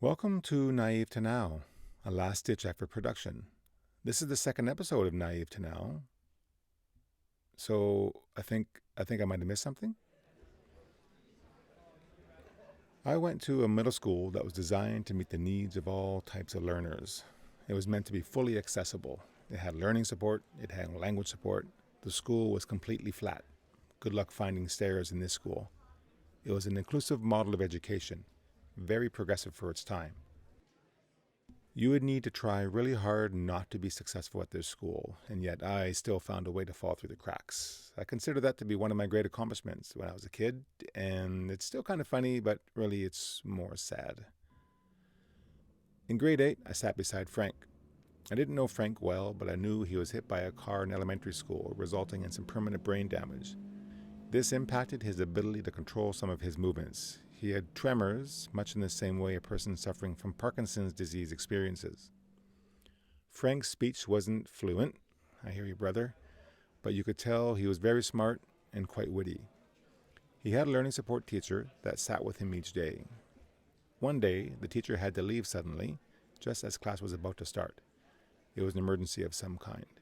Welcome to Naive2NOW, a last-ditch effort production. This is the second episode of Naive2NOW. So I think I might have missed something. I went to a middle school that was designed to meet the needs of all types of learners. It was meant to be fully accessible. It had learning support, it had language support. The school was completely flat. Good luck finding stairs in this school. It was an inclusive model of education, very progressive for its time. You would need to try really hard not to be successful at this school, and yet I still found a way to fall through the cracks. I consider that to be one of my great accomplishments when I was a kid, and it's still kind of funny, but really it's more sad. In grade 8, I sat beside Frank. I didn't know Frank well, but I knew he was hit by a car in elementary school, resulting in some permanent brain damage. This impacted his ability to control some of his movements. He had tremors, much in the same way a person suffering from Parkinson's disease experiences. Frank's speech wasn't fluent, I hear you, brother, but you could tell he was very smart and quite witty. He had a learning support teacher that sat with him each day. One day, the teacher had to leave suddenly, just as class was about to start. It was an emergency of some kind.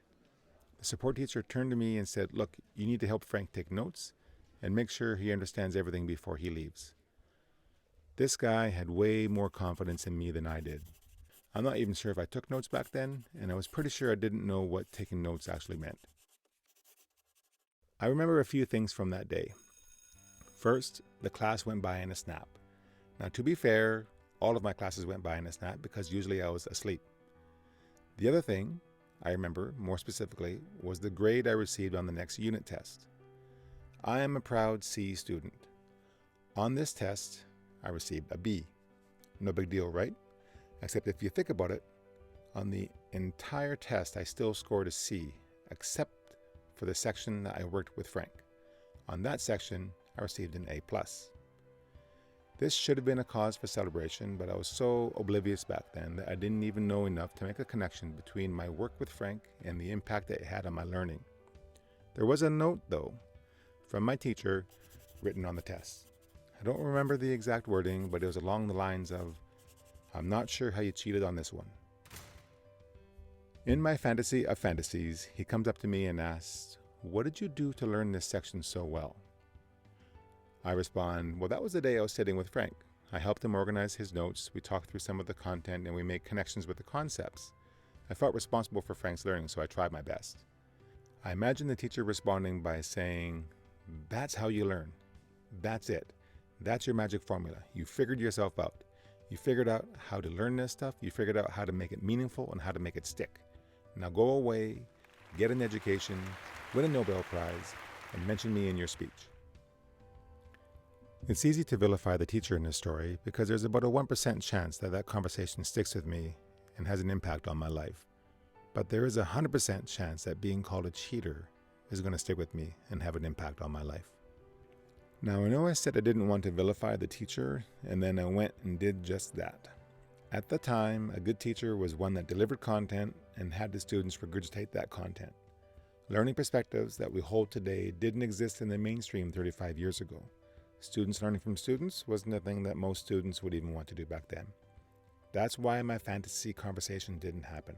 The support teacher turned to me and said, "Look, you need to help Frank take notes and make sure he understands everything before he leaves." This guy had way more confidence in me than I did. I'm not even sure if I took notes back then, and I was pretty sure I didn't know what taking notes actually meant. I remember a few things from that day. First, the class went by in a snap. Now, to be fair, all of my classes went by in a snap because usually I was asleep. The other thing I remember, more specifically, was the grade I received on the next unit test. I am a proud C student. On this test, I received a B. No big deal, right? Except if you think about it, on the entire test, I still scored a C, except for the section that I worked with Frank. On that section, I received an A+. This should have been a cause for celebration, but I was so oblivious back then that I didn't even know enough to make a connection between my work with Frank and the impact that it had on my learning. There was a note, though, from my teacher written on the test. I don't remember the exact wording, but it was along the lines of, "I'm not sure how you cheated on this one." In my fantasy of fantasies, he comes up to me and asks, "What did you do to learn this section so well?" I respond, "Well, that was the day I was sitting with Frank. I helped him organize his notes, we talked through some of the content, and we made connections with the concepts. I felt responsible for Frank's learning, so I tried my best." I imagine the teacher responding by saying, "That's how you learn. That's it. That's your magic formula. You figured yourself out. You figured out how to learn this stuff. You figured out how to make it meaningful and how to make it stick. Now go away, get an education, win a Nobel Prize, and mention me in your speech." It's easy to vilify the teacher in this story because there's about a 1% chance that that conversation sticks with me and has an impact on my life. But there is a 100% chance that being called a cheater is going to stick with me and have an impact on my life. Now, I know I said I didn't want to vilify the teacher, and then I went and did just that. At the time, a good teacher was one that delivered content and had the students regurgitate that content. Learning perspectives that we hold today didn't exist in the mainstream 35 years ago. Students learning from students wasn't a thing that most students would even want to do back then. That's why my fantasy conversation didn't happen.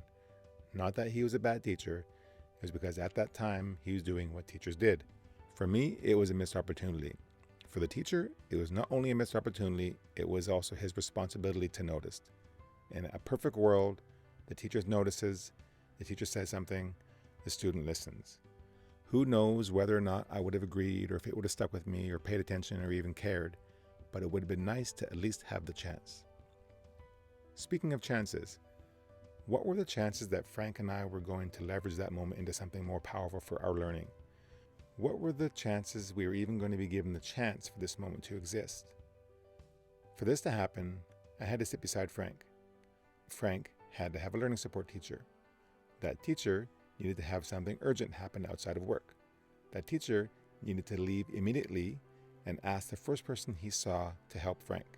Not that he was a bad teacher, it was because at that time he was doing what teachers did. For me, it was a missed opportunity. For the teacher, it was not only a missed opportunity, it was also his responsibility to notice. In a perfect world, the teacher notices, the teacher says something, the student listens. Who knows whether or not I would have agreed or if it would have stuck with me or paid attention or even cared, but it would have been nice to at least have the chance. Speaking of chances, what were the chances that Frank and I were going to leverage that moment into something more powerful for our learning? What were the chances we were even going to be given the chance for this moment to exist? For this to happen, I had to sit beside Frank. Frank had to have a learning support teacher. That teacher needed to have something urgent happen outside of work. That teacher needed to leave immediately and ask the first person he saw to help Frank.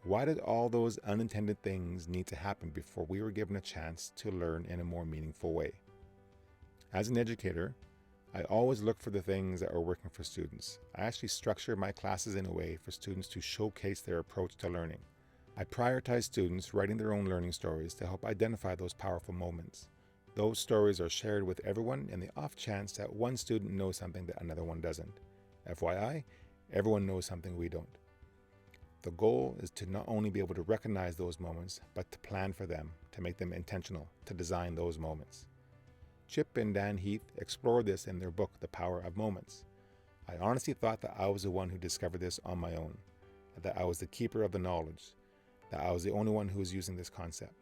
Why did all those unintended things need to happen before we were given a chance to learn in a more meaningful way? As an educator, I always look for the things that are working for students. I actually structure my classes in a way for students to showcase their approach to learning. I prioritize students writing their own learning stories to help identify those powerful moments. Those stories are shared with everyone in the off chance that one student knows something that another one doesn't. FYI, everyone knows something we don't. The goal is to not only be able to recognize those moments, but to plan for them, to make them intentional, to design those moments. Chip and Dan Heath explored this in their book, The Power of Moments. I honestly thought that I was the one who discovered this on my own, that I was the keeper of the knowledge, that I was the only one who was using this concept.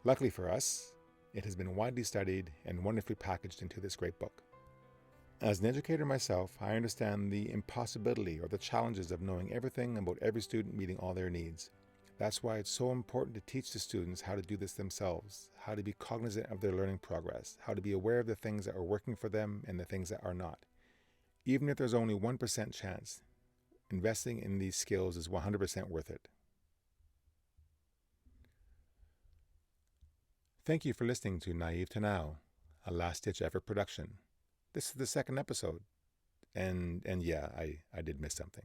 Luckily for us, it has been widely studied and wonderfully packaged into this great book. As an educator myself, I understand the impossibility or the challenges of knowing everything about every student meeting all their needs. That's why it's so important to teach the students how to do this themselves, how to be cognizant of their learning progress, how to be aware of the things that are working for them and the things that are not. Even if there's only 1% chance, investing in these skills is 100% worth it. Thank you for listening to Naive2NOW, a last-ditch effort production. This is the second episode, and yeah, I did miss something.